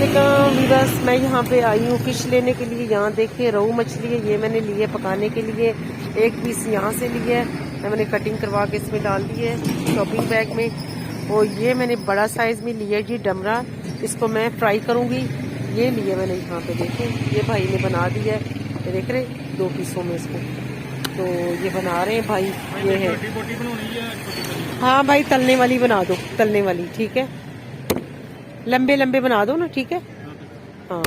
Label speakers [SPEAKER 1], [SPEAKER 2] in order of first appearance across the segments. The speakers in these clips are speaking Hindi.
[SPEAKER 1] अस्सलामुअलैकुम बस मैं यहाँ पे आई हूँ फिश लेने के लिए। यहाँ देखिए रोहू मछली है, ये मैंने ली है पकाने के लिए। एक पीस यहाँ से ली है, मैंने कटिंग करवा के इसमें डाल दी है शॉपिंग बैग में। और ये मैंने बड़ा साइज में लिया जी डमरा, इसको मैं फ्राई करूँगी। ये लिए मैंने यहाँ पे, देखें ये भाई ने बना दी है, देख रहे 2 पीसों में इसको। तो ये बना रहे हैं भाई, ये है। हाँ भाई तलने वाली बना दो, तलने वाली ठीक है, लंबे लंबे बना दो ना, ठीक है। हाँ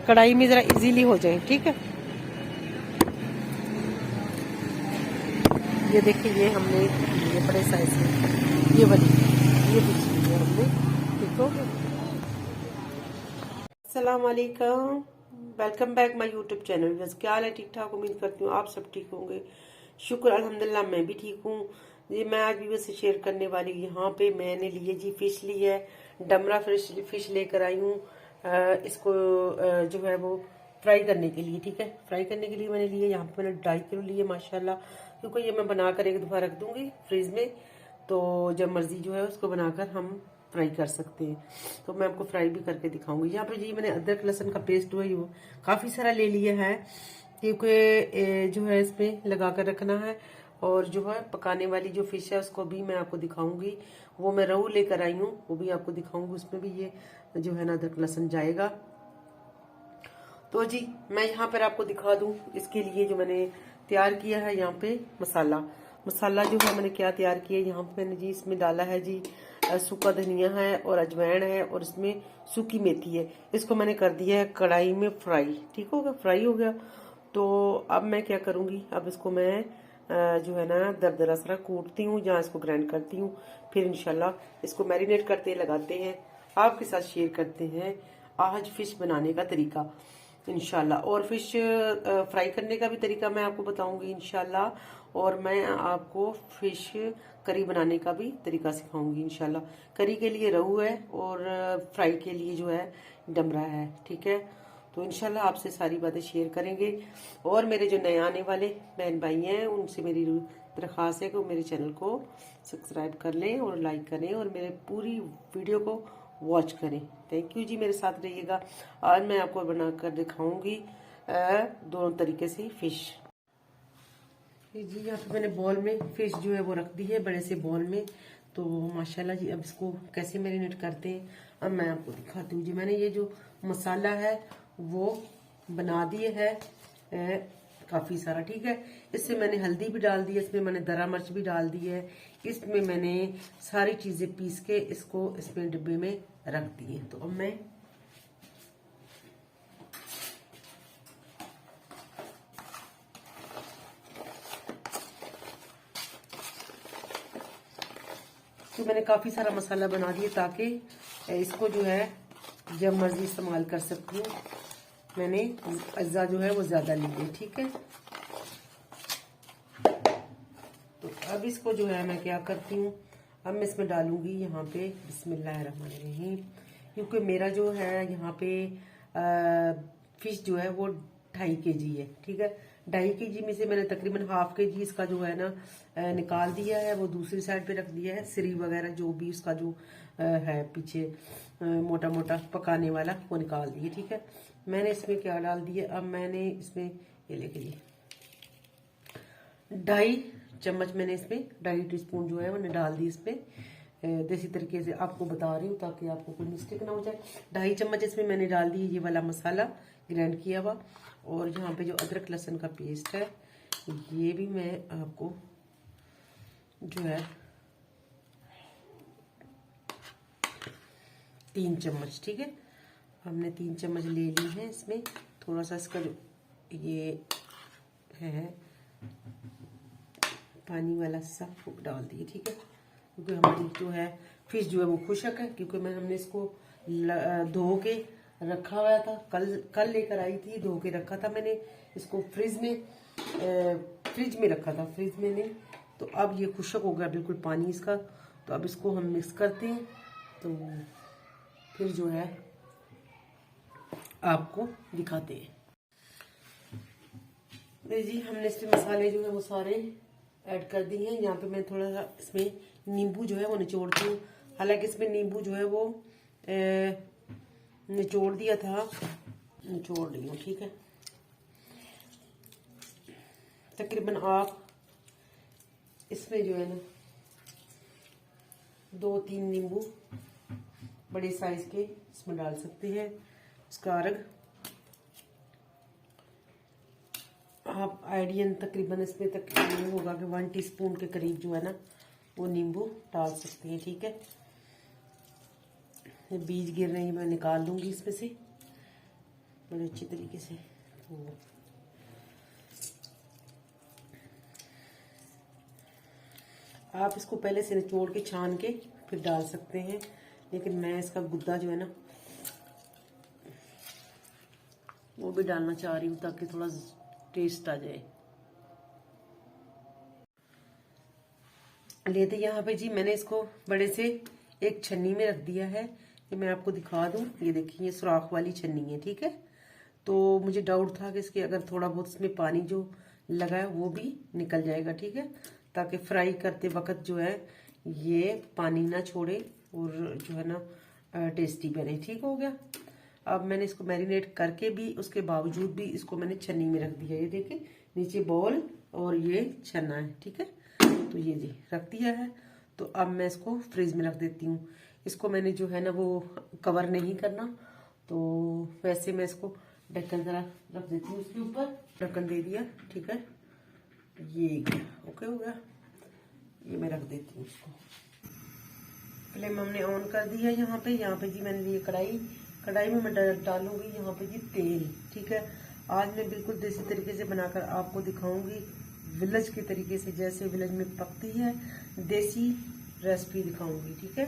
[SPEAKER 1] कढ़ाई में जरा इजीली हो जाए, ठीक है। ये देखिए ये हमने ये बड़े साइज में ये वाली ये पिछली है हमने, ठीक हो गया। अस्सलाम वालेकुम, welcome back my YouTube channel. बस क्या हाल है, ठीक ठाक, उम्मीद करती हूँ आप सब ठीक होंगे। शुक्र अल्हम्दुलिल्लाह मैं भी ठीक हूँ। ये मैं आज भी से शेयर करने वाली, यहाँ पे मैंने लिए जी फिश ली है, डमरा फिश लेकर आई हूँ। इसको जो है वो फ्राई करने के लिए, ठीक है। फ्राई करने के लिए मैंने लिए, यहाँ पे मैंने 2.5 किलो लिए माशाल्लाह, क्योंकि ये मैं बनाकर एक दफा रख दूंगी फ्रिज में, तो जब मर्जी जो है उसको बनाकर हम फ्राई कर सकते हैं। तो मैं आपको फ्राई भी करके दिखाऊंगी। यहाँ पे जी मैंने अदरक लहसुन का पेस्ट हुआ वो काफी सारा ले लिया है, क्योंकि जो है इसमें लगा कर रखना है। और जो है पकाने वाली जो फिश है उसको भी मैं आपको दिखाऊंगी। वो मैं रोहू लेकर आई हूँ, वो भी आपको दिखाऊंगी, उसमें भी ये जो है ना अदरक लहसुन जाएगा। तो जी मैं यहाँ पर आपको दिखा दूं इसके लिए जो मैंने तैयार किया है। यहाँ पे मसाला जो है मैंने क्या तैयार किया, यहाँ पे मैंने जी इसमें डाला है जी सूखा धनिया है और अजवाइन है, और इसमें सूखी मेथी है। इसको मैंने कर दिया है कढ़ाई में फ्राई, ठीक हो गया, फ्राई हो गया। तो अब मैं क्या करूंगी, अब इसको मैं जो है ना दरदरा सा कूटती हूँ, जहाँ इसको ग्राइंड करती हूँ। फिर इंशाल्लाह इसको मैरिनेट करते लगाते हैं, आपके साथ शेयर करते हैं आज फिश बनाने का तरीका इंशाल्लाह। और फिश फ्राई करने का भी तरीका मैं आपको बताऊंगी इंशाल्लाह। और मैं आपको फिश करी बनाने का भी तरीका सिखाऊंगी इंशाल्लाह। करी के लिए रोहू है और फ्राई के लिए जो है डमरा है, ठीक है। तो इंशाल्लाह आपसे सारी बातें शेयर करेंगे। और मेरे जो नए आने वाले बहन भाई हैं उनसे मेरी दरख्वास्त है कि वो मेरे चैनल को सब्सक्राइब कर लें और लाइक करें और मेरे पूरी वीडियो को वॉच करें। थैंक यू जी, मेरे साथ रहिएगा। आज मैं आपको बनाकर दिखाऊंगी दोनों तरीके से फिश। जी यहाँ पे मैंने बॉल में फिश जो है वो रख दी है, बड़े से बॉल में। तो माशाल्लाह जी अब इसको कैसे मैरिनेट करते हैं अब मैं आपको दिखाती हूँ जी। मैंने ये जो मसाला है वो बना दिए है काफी सारा, ठीक है। इसमें मैंने हल्दी भी डाल दी है, इसमें मैंने दरा मिर्च भी डाल दी है, इसमें मैंने सारी चीजें पीस के इसको इसमें डिब्बे में रख दी है। तो अब मैं तो मैंने काफी सारा मसाला बना दिया ताकि इसको जो है जब मर्जी इस्तेमाल कर सकती हूँ। मैंने अज्जा जो है वो ज्यादा ली है, ठीक है। तो अब इसको जो है मैं क्या करती हूँ, अब मैं इसमें डालूंगी यहाँ पे बिस्मिल्लाहिर्रहमानिर्रहीम, क्योंकि मेरा जो है यहाँ पे फिश जो है वो 2.5 kg है, ठीक है। 2.5 kg में से मैंने तकरीबन 1/2 kg इसका जो है ना निकाल दिया है, वो दूसरी साइड पे रख दिया है। सिरी वगैरह जो भी उसका जो है पीछे मोटा मोटा पकाने वाला वो निकाल दिए, ठीक है। मैंने इसमें क्या डाल दिया, अब मैंने इसमें ये लेके लिए 2.5 चम्मच मैंने इसमें 2.5 टीस्पून जो है मैंने डाल दी इसमें। देसी तरीके से आपको बता रही हूँ ताकि आपको कोई मिस्टेक ना हो जाए। 2.5 चम्मच इसमें मैंने डाल दी ये वाला मसाला ग्राइंड किया हुआ। और यहाँ पे जो अदरक लहसुन का पेस्ट है ये भी मैं आपको जो है 3 चम्मच, ठीक है। हमने 3 चम्मच ले ली है। इसमें थोड़ा सा इसका जो ये है पानी वाला सा डाल दिए, ठीक है, क्योंकि हमारी जो है फिश जो है वो खुशक है, क्योंकि हमने इसको धो के रखा हुआ था, कल लेकर आई थी, धो के रखा था मैंने इसको फ्रिज में रखा था, फ्रिज में नहीं। तो अब ये खुशक हो गया बिल्कुल पानी इसका। तो अब इसको हम मिक्स करते हैं, तो फिर जो है आपको दिखाते हैं। जी हमने इसमें मसाले जो है वो सारे ऐड कर दी हैं। यहाँ पे मैं थोड़ा सा इसमें नींबू जो है वो निचोड़ती हूँ। हालांकि इसमें नींबू जो है वो निचोड़ दिया था, निचोड़ रही हूँ। ठीक है, तकरीबन आप इसमें जो है ना 2-3 नींबू बड़े साइज के इसमें डाल सकते हैं। इसका अर्ग आप आइडियन तकरीबन इसमें तकरीबन होगा कि 1 टीस्पून के करीब जो है ना वो नींबू डाल सकते हैं। ठीक है, ये बीज गिर रहे हैं, मैं निकाल लूंगी इसमें से बड़े अच्छी तरीके से। आप इसको पहले से निचोड़ के छान के फिर डाल सकते हैं, लेकिन मैं इसका गुद्दा जो है ना वो भी डालना चाह रही हूँ ताकि थोड़ा टेस्ट आ जाए। लेते यहाँ पे जी मैंने इसको बड़े से एक छन्नी में रख दिया है। ये मैं आपको दिखा दूं, ये देखिए ये सुराख वाली छन्नी है। ठीक है, तो मुझे डाउट था कि इसके अगर थोड़ा बहुत इसमें पानी जो लगा है वो भी निकल जाएगा। ठीक है, ताकि फ्राई करते वक्त जो है ये पानी ना छोड़े और जो है ना टेस्टी बने। ठीक हो गया। अब मैंने इसको मैरिनेट करके भी उसके बावजूद भी इसको मैंने छन्नी में रख दिया। ये देखें नीचे बॉल और ये छन्ना है। ठीक है, तो ये जी रख दिया है। तो अब मैं इसको फ्रिज में रख देती हूँ। इसको मैंने जो है ना वो कवर नहीं करना, तो वैसे मैं इसको ढक्कन जरा रख देती हूँ उसके ऊपर। ढक्कन दे दिया। ठीक है, ये ओके हो गया। ये मैं रख देती हूँ इसको। फ्लेम हमने ऑन कर दी है। यहाँ पे जी मैंने लिए कढ़ाई में मैं डालूंगी यहाँ पे जी तेल। ठीक है, आज मैं बिल्कुल देसी तरीके से बनाकर आपको दिखाऊंगी, विलेज के तरीके से, जैसे विलेज में पकती है देसी रेसिपी दिखाऊंगी। ठीक है,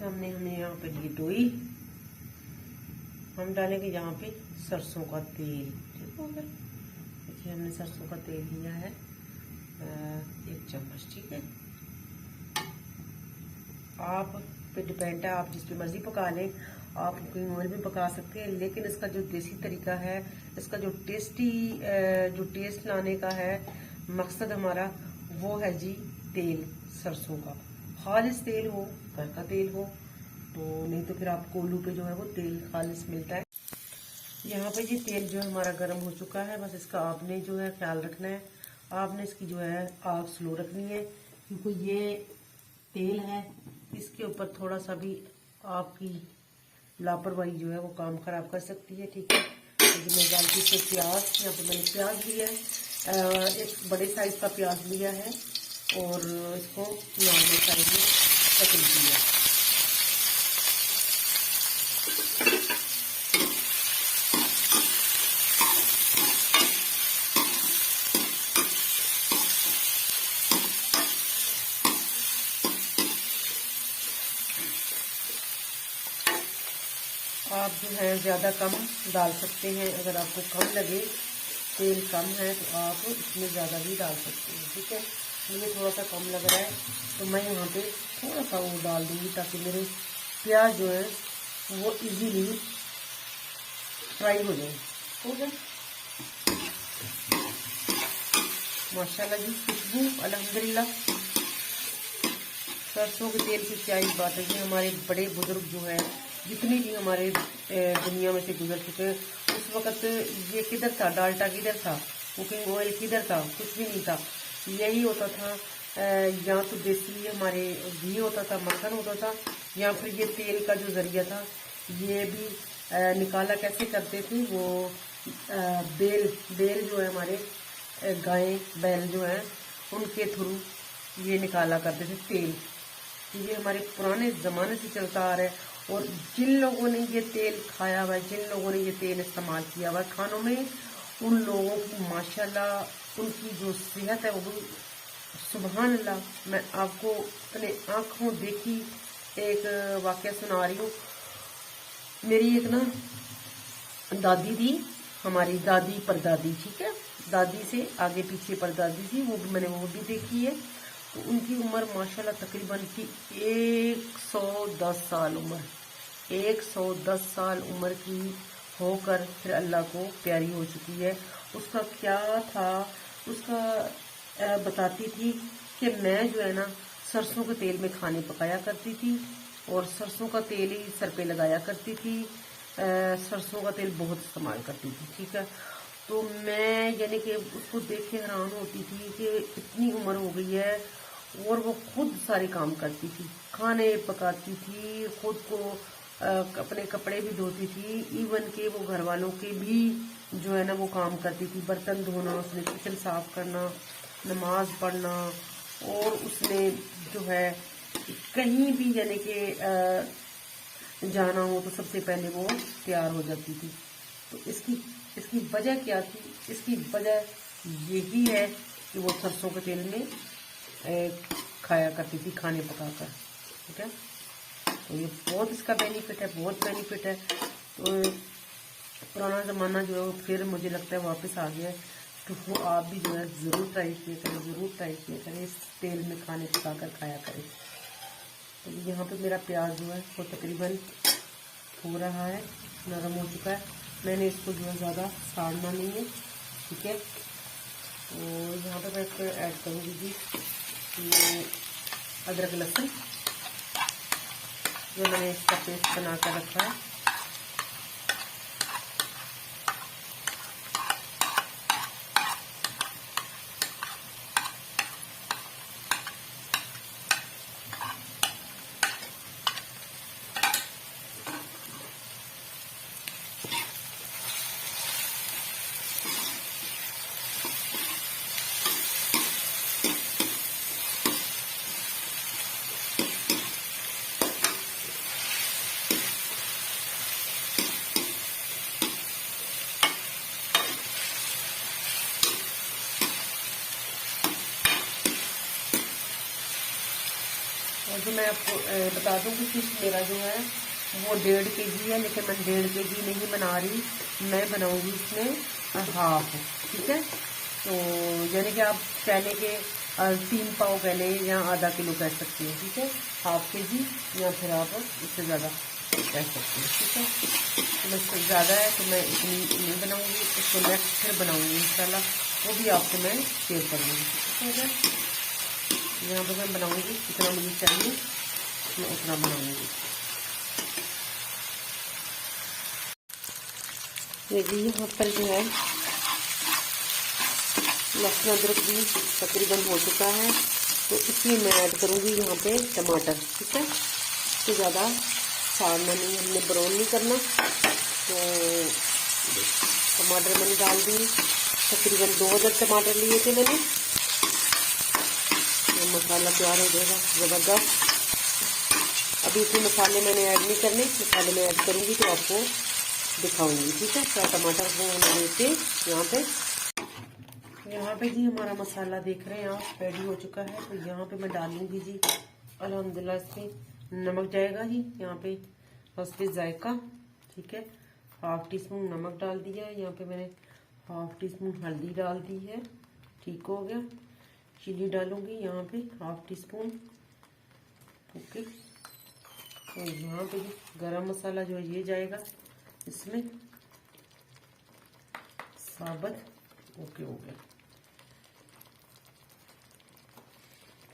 [SPEAKER 1] हमें यहाँ पे लिए डोई, हम डालेंगे यहाँ पे सरसों का तेल। ठीक हो गया, देखिए हमने सरसों का तेल लिया है 1 चम्मच। ठीक है, आप पे डिपेंड है, आप जिस पे मर्जी पका लें। आप कुकिंग ऑयल भी पका सकते हैं, लेकिन इसका जो देसी तरीका है, इसका जो टेस्ट लाने का है मकसद हमारा, वो है जी तेल सरसों का। खालिस तेल हो, घर का तेल हो, तो नहीं तो फिर आप कोल्हू पे जो है वो तेल खालिस मिलता है। यहाँ पे जी तेल जो हमारा गर्म हो चुका है। बस इसका आपने जो है ख्याल रखना है, आपने इसकी जो है आग स्लो रखनी है, क्योंकि ये तेल है, इसके ऊपर थोड़ा सा भी आपकी लापरवाही जो है वो काम खराब कर सकती है। ठीक है, तो मैं डालती हूँ प्याज। यहाँ पे मैंने प्याज लिया है, एक बड़े साइज का प्याज लिया है और इसको नॉर्मल साइज में कट दिया है। आप जो है ज़्यादा कम डाल सकते हैं, अगर आपको कम लगे, तेल कम है तो आप इसमें ज़्यादा भी डाल सकते हैं। ठीक है, मुझे थोड़ा सा कम लग रहा है तो मैं यहाँ पे थोड़ा सा वो डाल दूँगी, ताकि मेरे प्याज जो है वो इजीली फ्राई हो जाए। हो गया, माशाल्लाह जी, खुशबू अल्हम्दुलिल्लाह। सरसों के तेल की क्या ही बात है कि हमारे बड़े बुजुर्ग जो है, जितने भी हमारे दुनिया में से गुजर चुके हैं, उस वक़्त ये किधर था, डाल्टा किधर था, कुकिंग ऑयल किधर था, कुछ भी नहीं था। यही होता था, या तो देसी हमारे घी होता था, मक्खन होता था, या फिर ये तेल का जो ज़रिया था ये भी निकाला कैसे करते थे वो बेल जो है हमारे गाय बैल जो है उनके थ्रू ये निकाला करते थे तेल। ये हमारे पुराने ज़माने से चलता आ रहा है, और जिन लोगों ने ये तेल खाया हुआ है, जिन लोगों ने ये तेल इस्तेमाल किया हुआ है खानों में, उन लोगों की माशाल्लाह उनकी जो सेहत है वो भी सुभान अल्लाह। मैं आपको अपने आँखों देखी एक वाक़या सुना रही हूँ। मेरी एक ना दादी थी, हमारी दादी परदादी, ठीक है, दादी से आगे पीछे परदादी थी, वो भी मैंने वो भी देखी है। तो उनकी उम्र माशाल्लाह तकरीबन की 110 साल उम्र, 110 साल उम्र की होकर फिर अल्लाह को प्यारी हो चुकी है। उसका क्या था, उसका बताती थी कि मैं जो है ना सरसों के तेल में खाने पकाया करती थी और सरसों का तेल ही सर पे लगाया करती थी। सरसों का तेल बहुत इस्तेमाल करती थी, ठीक है। तो मैं यानी कि उसको देख के हैरान होती थी कि इतनी उम्र हो गई है और वो खुद सारे काम करती थी, खाने पकाती थी, खुद को अपने कपड़े भी धोती थी, इवन के वो घर वालों के भी जो है ना वो काम करती थी, बर्तन धोना, उसने किचन साफ करना, नमाज पढ़ना, और उसने जो है कहीं भी यानी कि जाना हो तो सबसे पहले वो तैयार हो जाती थी। तो इसकी वजह क्या थी? इसकी वजह यही है कि वो सरसों के तेल में खाया करती थी, खाने पकाकर, ठीक है। तो ये बहुत इसका बेनिफिट है, बहुत बेनिफिट है। तो पुराना ज़माना जो है वो फिर मुझे लगता है वापस आ गया है। तो वो आप भी जो है ज़रूर ट्राई किया करें, ज़रूर ट्राई किया करें, इस तेल में खाने पकाकर खाया करें। तो यहाँ पे मेरा प्याज जो है वो तकरीबन हो रहा है, नरम हो चुका है। मैंने इसको जो है ज़्यादा साड़ना नहीं है, ठीक है। और यहाँ पे मैं इसको ऐड करूँगी जी अदरक लहसुन, जो मैंने इसका पेस्ट बना कर रखा है। और जो मैं आपको बता दूं कि फिश मेरा जो है वो 1.5 kg है, लेकिन मैं 1.5 kg नहीं बना रही, मैं बनाऊंगी इसमें हाफ, ठीक है। तो यानी कि आप कहने के 3 पाव कह लें या आधा किलो कह सकते हैं, ठीक है। हाफ kg या फिर आप इससे ज़्यादा कह सकते हैं, ठीक है। तो मैं ज़्यादा है तो मैं इतनी नहीं बनाऊंगी, इसको नेक्स्ट फिर बनाऊंगी इंशाल्लाह, वो भी आपसे मैं शेयर करूँगी, ठीक है। यहाँ पर मैं बनाऊंगी जितना मुझे चाहिए मैं उतना बनाऊंगी। ये भी यहाँ पर जो है लहसुन अदरक भी तकरीबन हो चुका है, तो इसमें मैं ऐड करूँगी यहाँ पे टमाटर, ठीक है। तो ज़्यादा साड़ना नहीं, हमने ब्राउन नहीं करना। तो टमाटर मैंने डाल दी, तकरीबन 2 अदर टमाटर लिए थे मैंने। मसाला तैयार हो जाएगा ज़बरदस्त। अभी इसमें मसाले मैंने ऐड नहीं करने, मसाले मैं ऐड करूँगी तो आपको दिखाऊंगी, ठीक है। तो टमाटर को मैंने इसे यहाँ पे जी हमारा मसाला देख रहे हैं आप रेडी हो चुका है। तो यहाँ पे मैं डालूंगी जी अल्हम्दुलिल्लाह इसमें नमक जाएगा जी, यहाँ पे हस्बे जायका, ठीक है। 1/2 टीस्पून नमक डाल दिया है, यहाँ पे मैंने 1/2 टीस्पून हल्दी डाल दी है, ठीक हो गया। चिली डालूंगी यहाँ पे 1/2 टीस्पून, ओके। और यहाँ पे गरम मसाला जो है ये जाएगा इसमें साबुत, ओके हो गया।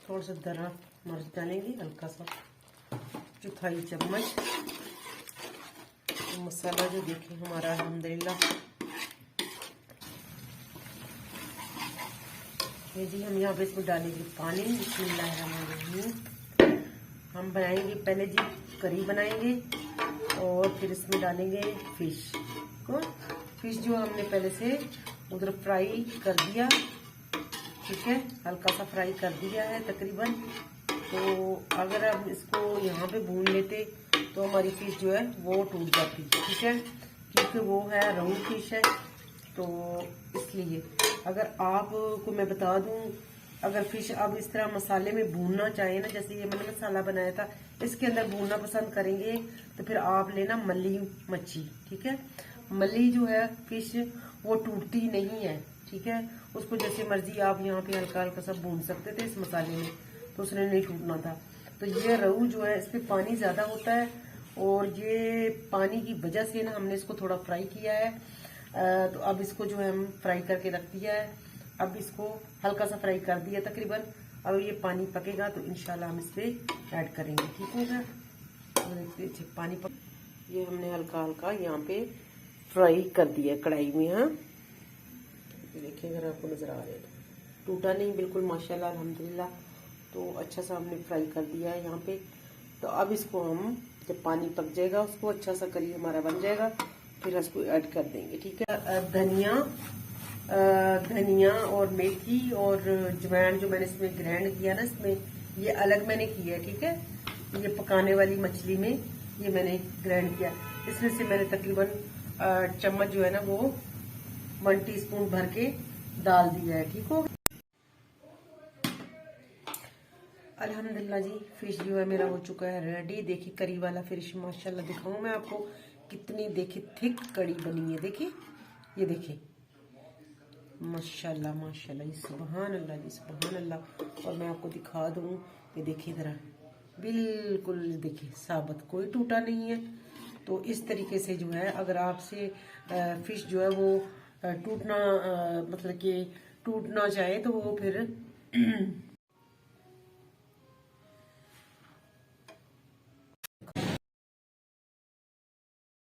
[SPEAKER 1] थोड़ा सा दरा मिर्च डालेंगे, हल्का सा 1/4 चम्मच। तो मसाला जो देखें हमारा अल्हम्दुलिल्लाह, ये जी हम यहाँ पे इसमें डालेंगे पानी। बिस्मिल्लाहिर्रहमानिर्रहीम। हम बनाएंगे पहले जी करी बनाएंगे और फिर इसमें डालेंगे फिश को। फिश जो हमने पहले से उधर फ्राई कर दिया, ठीक है, हल्का सा फ्राई कर दिया है तकरीबन। तो अगर हम इसको यहाँ पे भून लेते तो हमारी फिश जो है वो टूट जाती, ठीक है, क्योंकि वो है रोहू फिश है। तो इसलिए अगर आपको मैं बता दूं, अगर फिश आप इस तरह मसाले में भूनना चाहें ना, जैसे ये मैंने मसाला बनाया था इसके अंदर भूनना पसंद करेंगे तो फिर आप लेना मल्ली मच्छी, ठीक है। मल्ली जो है फिश वो टूटती नहीं है, ठीक है। उसको जैसे मर्जी आप यहाँ पे हल्का हल्का सा भून सकते थे इस मसाले में, तो उसने नहीं टूटना था। तो ये रोहू जो है इसमें पानी ज्यादा होता है और ये पानी की वजह से ना हमने इसको थोड़ा फ्राई किया है। तो अब इसको जो है हम फ्राई करके रख दिया है। अब इसको हल्का सा फ्राई कर दिया तकरीबन अब ये पानी पकेगा तो इंशाल्लाह हम इसमें ऐड करेंगे, ठीक होगा। तो पानी पक, ये हमने हल्का हल्का यहाँ पे फ्राई कर दिया कढ़ाई में। हाँ देखिए अगर आपको नजर आ रहा है तो टूटा नहीं बिल्कुल, माशाल्लाह अल्हम्दुलिल्लाह। तो अच्छा सा हमने फ्राई कर दिया है यहाँ पे। तो अब इसको हम जब पानी पक जाएगा, उसको अच्छा सा करी हमारा बन जाएगा, फिर इसको ऐड कर देंगे, ठीक है। धनिया और मेथी और अजवाइन जो मैंने इसमें ग्राइंड किया ना, इसमें ये अलग मैंने किया है, ठीक है। ये पकाने वाली मछली में ये मैंने ग्राइंड किया। इसमें से मैंने तकरीबन चम्मच जो है ना वो 1 टीस्पून भर के डाल दिया है, ठीक हो। अल्हम्दुलिल्लाह जी, फिश जो है मेरा हो चुका है रेडी। देखिए करी वाला फिश, माशाल्लाह दिखाऊं मैं आपको कितनी, देखिए थिक कड़ी बनी है। देखिए ये देखिए माशाल्लाह माशाल्लाह, सुभान अल्लाह जी सुभान अल्लाह। और मैं आपको दिखा दूं कि देखिए जरा, बिल्कुल देखिए साबुत, कोई टूटा नहीं है। तो इस तरीके से जो है, अगर आपसे फिश जो है वो टूटना मतलब कि टूटना चाहे तो वो फिर